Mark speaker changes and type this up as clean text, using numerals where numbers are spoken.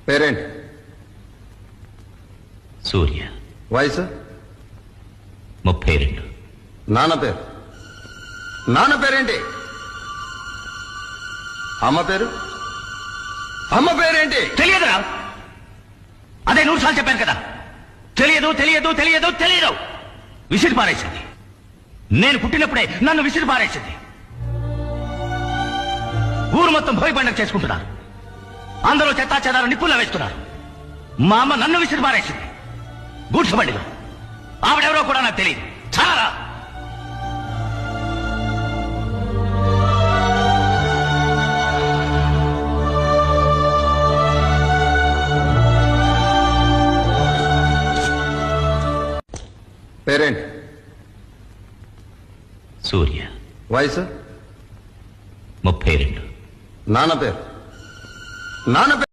Speaker 1: పేరేంటి?
Speaker 2: సూర్య.
Speaker 1: వయసు?
Speaker 2: 32.
Speaker 1: నాన్న పేరు? నాన్న పేరేంటి? అమ్మ పేరు? అమ్మ పేరేంటి?
Speaker 2: తెలియదురా. అదే 100 సార్లు చెప్పాను కదా. తెలియదు తెలియదు తెలియదు తెలియదు. విసిరి పారేసింది. నేను పుట్టినప్పుడే నన్ను విసిరి పారేసింది. ఊరు మొత్తం భోగి పండుగ చేసుకుంటున్నారు. అందరూ చెత్తా చెదారు నిప్పుల్లో వేస్తున్నారు. మా అమ్మ నన్ను విసిరి పారేసింది గూడ్స్ బండిలో. ఆవిడెవరో కూడా నాకు తెలియదు. చాలా
Speaker 1: పేరేంటి?
Speaker 2: సూర్య.
Speaker 1: వయసు?
Speaker 2: 32.
Speaker 1: నాన్న పేరు? నాన్న పేరు